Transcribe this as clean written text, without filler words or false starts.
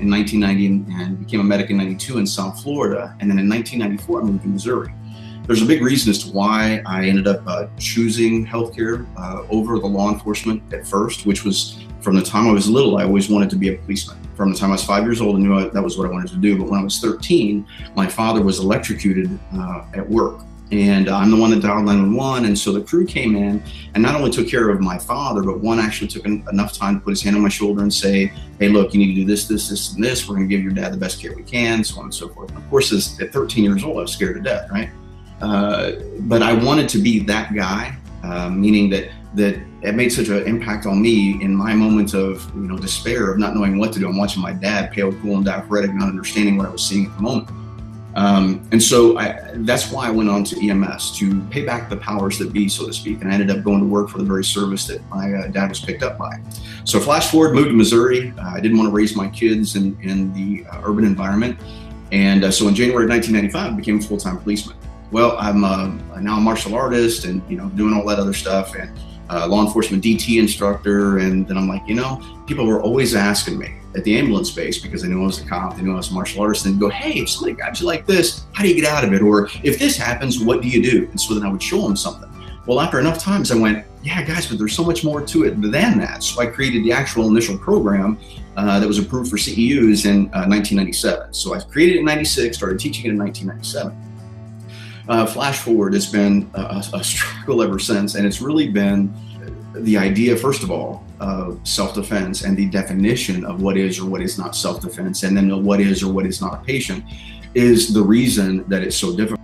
in 1990 and became a medic in 92 in South Florida. And then in 1994, I moved to Missouri. There's a big reason as to why I ended up choosing healthcare over the law enforcement at first, which was from the time I was little, I always wanted to be a policeman. From the time I was 5 years old, I knew that was what I wanted to do. But when I was 13, my father was electrocuted at work. And I'm the one that dialed 911. And so the crew came in and not only took care of my father, but one actually took enough time to put his hand on my shoulder and say, hey, look, you need to do this, this, this, and this. We're going to give your dad the best care we can, so on and so forth. And of course, at 13 years old, I was scared to death, right? But I wanted to be that guy, meaning that it made such an impact on me in my moment of despair of not knowing what to do. I'm watching my dad pale, cool, and diaphoretic, not understanding what I was seeing at the moment. And so that's why I went on to EMS, to pay back the powers that be, so to speak. And I ended up going to work for the very service that my dad was picked up by. So flash forward, moved to Missouri. I didn't want to raise my kids in the urban environment. And so in January of 1995, I became a full-time policeman. Well, I'm now a martial artist and doing all that other stuff, and law enforcement DT instructor. And then I'm like, people were always asking me at the ambulance base, because they knew I was a cop, they knew I was a martial artist, and go, hey, if somebody got you like this, how do you get out of it? Or if this happens, what do you do? And so then I would show them something. Well, after enough times, I went, yeah, guys, but there's so much more to it than that. So I created the actual initial program that was approved for CEUs in 1997. So I created it in 96, started teaching it in 1997. Flash forward, it's been a struggle ever since, and it's really been the idea, first of all, of self-defense and the definition of what is or what is not self-defense, and then what is or what is not a patient, is the reason that it's so difficult.